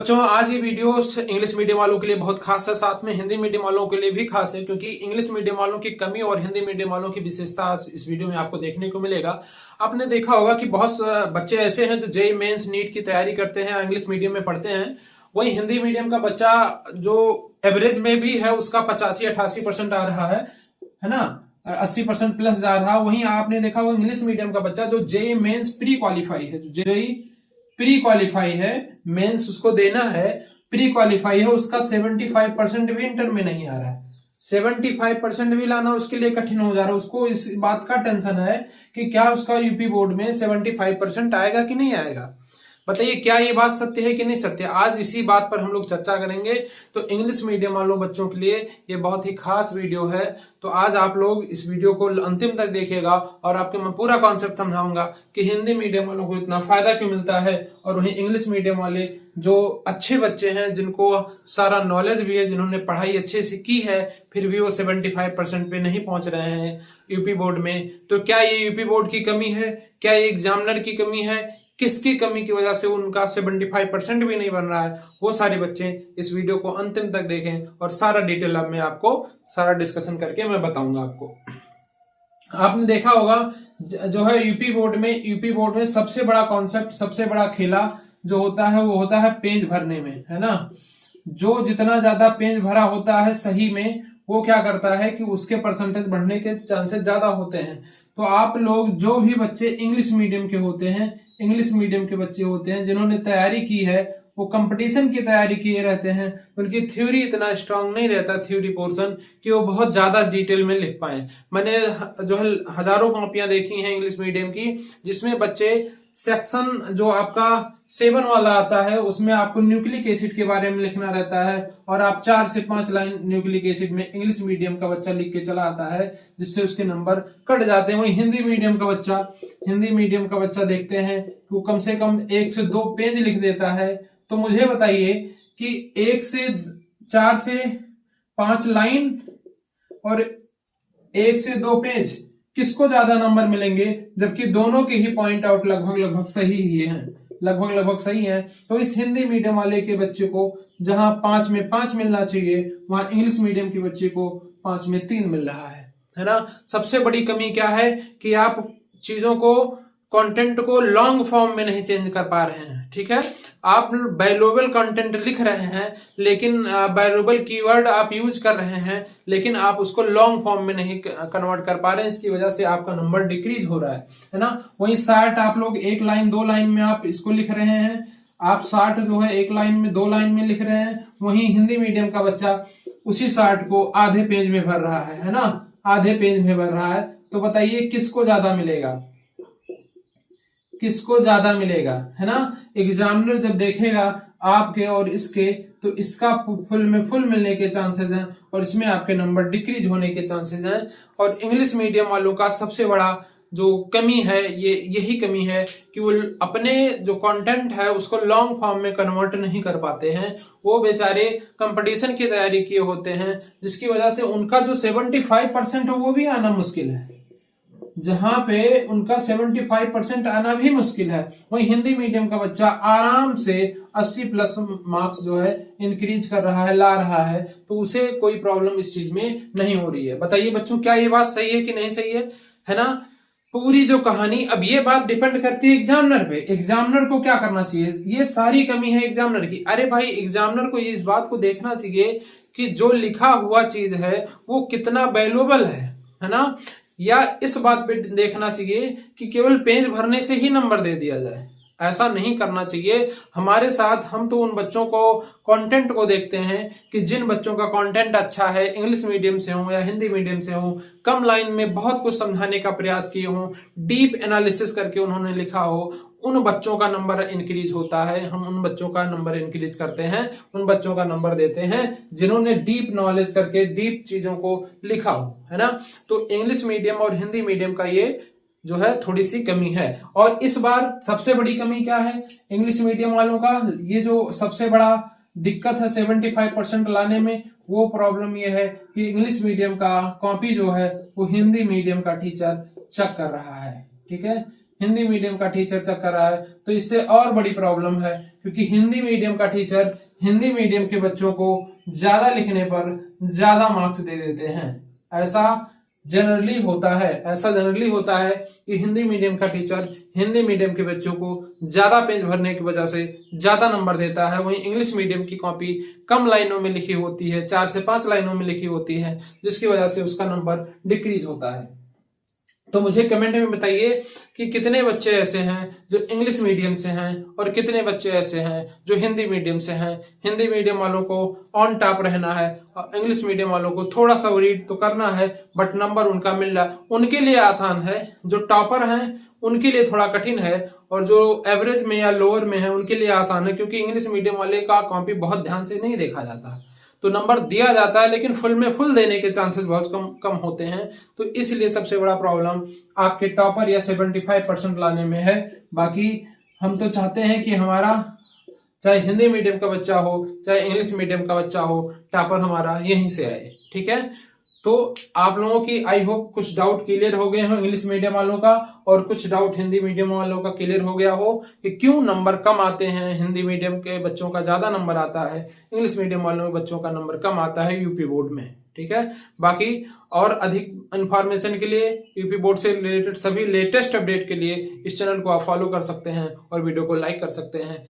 बच्चों, आज ये वीडियो इंग्लिश मीडियम वालों के लिए बहुत खास है, साथ में हिंदी मीडियम वालों के लिए भी खास है, क्योंकि इंग्लिश मीडियम वालों की कमी और हिंदी मीडियम वालों की विशेषता आज इस वीडियो में आपको देखने को मिलेगा। आपने देखा होगा कि बहुत बच्चे ऐसे हैं जो जेईई मेंस नीट की तैयारी करते हैं, इंग्लिश मीडियम में पढ़ते हैं। वही हिंदी मीडियम का बच्चा जो एवरेज में भी है उसका 85-88% आ रहा है ना, 80% प्लस जा रहा है। वहीं आपने देखा होगा इंग्लिश मीडियम का बच्चा जो जेईई मेंस प्री क्वालिफाई है, जो जेईई प्री क्वालिफाई है, मेंस उसको देना है, प्री क्वालिफाई है, उसका 75% भी इंटर में नहीं आ रहा है। 75% भी लाना उसके लिए कठिन हो जा रहा है। उसको इस बात का टेंशन है कि क्या उसका यूपी बोर्ड में 75% आएगा कि नहीं आएगा। बताइए, क्या ये बात सत्य है कि नहीं सत्य। आज इसी बात पर हम लोग चर्चा करेंगे। तो इंग्लिश मीडियम वालों बच्चों के लिए ये बहुत ही खास वीडियो है। तो आज आप लोग इस वीडियो को अंतिम तक देखिएगा और आपके मैं पूरा कॉन्सेप्ट समझाऊंगा कि हिंदी मीडियम वालों को इतना फायदा क्यों मिलता है, और वहीं इंग्लिश मीडियम वाले जो अच्छे बच्चे हैं, जिनको सारा नॉलेज भी है, जिन्होंने पढ़ाई अच्छे से की है, फिर भी वो 75% पे नहीं पहुंच रहे हैं यूपी बोर्ड में। तो क्या ये यूपी बोर्ड की कमी है, क्या ये एग्जामिनर की कमी है, किसकी कमी की वजह से उनका 75% भी नहीं बन रहा है। वो सारे बच्चे इस वीडियो को अंतिम तक देखें और सारा डिटेल अब मैं आपको सारा डिस्कशन करके मैं बताऊंगा आपको। आपने देखा होगा जो है यूपी बोर्ड में सबसे बड़ा कॉन्सेप्ट, सबसे बड़ा खेला जो होता है वो होता है पेज भरने में, है ना। जो जितना ज्यादा पेज भरा होता है सही में, वो क्या करता है कि उसके परसेंटेज बढ़ने के चांसेस ज्यादा होते हैं। तो आप लोग जो भी बच्चे इंग्लिश मीडियम के होते हैं, इंग्लिश मीडियम के बच्चे होते हैं जिन्होंने तैयारी की है, वो कंपटीशन की तैयारी किए रहते हैं, उनकी थ्योरी इतना स्ट्रांग नहीं रहता, थ्योरी पोर्शन, कि वो बहुत ज्यादा डिटेल में लिख पाए। मैंने जो है हजारों कॉपियां देखी हैं इंग्लिश मीडियम की, जिसमें बच्चे सेक्शन जो आपका 7 वाला आता है उसमें आपको न्यूक्लिक एसिड के बारे में लिखना रहता है, और आप 4 से 5 लाइन न्यूक्लिक एसिड में इंग्लिश मीडियम का बच्चा लिख के चला आता है, जिससे उसके नंबर कट जाते हैं। वहीं हिंदी मीडियम का बच्चा देखते हैं कि वो कम से कम 1 से 2 पेज लिख देता है। तो मुझे बताइए कि 1 से 4 से 5 लाइन और 1 से 2 पेज, किसको ज्यादा नंबर मिलेंगे, जबकि दोनों के ही पॉइंट आउट लगभग सही ही हैं, लगभग सही है। तो इस हिंदी मीडियम वाले के बच्चे को जहां 5 में 5 मिलना चाहिए, वहां इंग्लिश मीडियम के बच्चे को 5 में 3 मिल रहा है ना। सबसे बड़ी कमी क्या है कि आप चीजों को, कंटेंट को लॉन्ग फॉर्म में नहीं चेंज कर पा रहे हैं। ठीक है, आप वैल्यूएबल कंटेंट लिख रहे हैं, लेकिन वैल्यूएबल कीवर्ड आप यूज कर रहे हैं, लेकिन आप उसको लॉन्ग फॉर्म में नहीं कन्वर्ट कर पा रहे हैं। इसकी वजह से आपका नंबर डिक्रीज हो रहा है ना। वहीं 60 आप लोग 1 लाइन 2 लाइन में आप इसको लिख रहे हैं, आप 60 जो है 1 लाइन में 2 लाइन में लिख रहे हैं। वहीं हिंदी मीडियम का बच्चा उसी 60 को आधे पेज में भर रहा है ना, आधे पेज में भर रहा है। तो बताइए किसको ज्यादा मिलेगा, किसको ज्यादा मिलेगा, है ना। एग्जामिनर जब देखेगा आपके और इसके, तो इसका फुल मिलने के चांसेस हैं और इसमें आपके नंबर डिक्रीज होने के चांसेस हैं। और इंग्लिश मीडियम वालों का सबसे बड़ा जो कमी है, ये यही कमी है कि वो अपने जो कंटेंट है उसको लॉन्ग फॉर्म में कन्वर्ट नहीं कर पाते हैं। वो बेचारे कंपटीशन की तैयारी किए होते हैं, जिसकी वजह से उनका जो 75% है वो भी आना मुश्किल है, जहां पे उनका 75% आना भी मुश्किल है। वहीं हिंदी मीडियम का बच्चा आराम से 80 प्लस मार्क्स जो है इंक्रीज कर रहा है, ला रहा है, तो उसे कोई प्रॉब्लम इस चीज में नहीं हो रही है। बताइए बच्चों, क्या ये बात सही है कि नहीं सही है ना। पूरी जो कहानी, अब ये बात डिपेंड करती है एग्जामिनर पे। एग्जामिनर को क्या करना चाहिए, ये सारी कमी है एग्जामिनर की। अरे भाई, एग्जामिनर को इस बात को देखना चाहिए कि जो लिखा हुआ चीज है वो कितना वैल्यूएबल है ना, या इस बात पे देखना चाहिए कि केवल पेज भरने से ही नंबर दे दिया जाए। ऐसा नहीं करना चाहिए। हमारे साथ हम तो उन बच्चों को, कंटेंट को देखते हैं कि जिन बच्चों का कंटेंट अच्छा है, इंग्लिश मीडियम से हो या हिंदी मीडियम से हो, कम लाइन में बहुत कुछ समझाने का प्रयास किए हो, डीप एनालिसिस करके उन्होंने लिखा हो, उन बच्चों का नंबर इंक्रीज होता है। हम उन बच्चों का नंबर इंक्रीज करते हैं, उन बच्चों का नंबर देते हैं जिन्होंने डीप नॉलेज करके डीप चीजों को लिखा हो, है ना। तो इंग्लिश मीडियम और हिंदी मीडियम का ये जो है थोड़ी सी कमी है। और इस बार सबसे बड़ी कमी क्या है इंग्लिश मीडियम वालों का, ये जो सबसे बड़ा दिक्कत है 75% लाने में, वो प्रॉब्लम ये है कि इंग्लिश मीडियम का कॉपी जो है वो हिंदी मीडियम का टीचर चेक कर रहा है। ठीक है, हिंदी मीडियम का टीचर कर रहा है, तो इससे और बड़ी प्रॉब्लम है, क्योंकि हिंदी मीडियम का टीचर हिंदी मीडियम के बच्चों को ज्यादा लिखने पर ज्यादा मार्क्स दे देते हैं। ऐसा जनरली होता है कि हिंदी मीडियम का टीचर हिंदी मीडियम के बच्चों को ज्यादा पेज भरने की वजह से ज्यादा नंबर देता है। वहीं इंग्लिश मीडियम की कॉपी कम लाइनों में लिखी होती है, 4 से 5 लाइनों में लिखी होती है, जिसकी वजह से उसका नंबर डिक्रीज होता है। तो मुझे कमेंट में बताइए कि कितने बच्चे ऐसे हैं जो इंग्लिश मीडियम से हैं और कितने बच्चे ऐसे हैं जो हिंदी मीडियम से हैं। हिंदी मीडियम वालों को ऑन टॉप रहना है और इंग्लिश मीडियम वालों को थोड़ा सा रीड तो करना है, बट नंबर उनका मिल रहा, उनके लिए आसान है। जो टॉपर हैं उनके लिए थोड़ा कठिन है, और जो एवरेज में या लोअर में है उनके लिए आसान है, क्योंकि इंग्लिश मीडियम वाले का कॉपी बहुत ध्यान से नहीं देखा जाता, तो नंबर दिया जाता है लेकिन फुल में फुल देने के चांसेस बहुत कम होते हैं। तो इसलिए सबसे बड़ा प्रॉब्लम आपके टॉपर या 75% लाने में है। बाकी हम तो चाहते हैं कि हमारा चाहे हिंदी मीडियम का बच्चा हो चाहे इंग्लिश मीडियम का बच्चा हो, टॉपर हमारा यहीं से आए। ठीक है, तो आप लोगों की आई होप कुछ डाउट क्लियर हो गए हो इंग्लिश मीडियम वालों का, और कुछ डाउट हिंदी मीडियम वालों का क्लियर हो गया हो कि क्यों नंबर कम आते हैं। हिंदी मीडियम के बच्चों का ज्यादा नंबर आता है, इंग्लिश मीडियम वालों के बच्चों का नंबर कम आता है यूपी बोर्ड में। ठीक है, बाकी और अधिक इंफॉर्मेशन के लिए, यूपी बोर्ड से रिलेटेड सभी लेटेस्ट अपडेट के लिए इस चैनल को आप फॉलो कर सकते हैं और वीडियो को लाइक कर सकते हैं।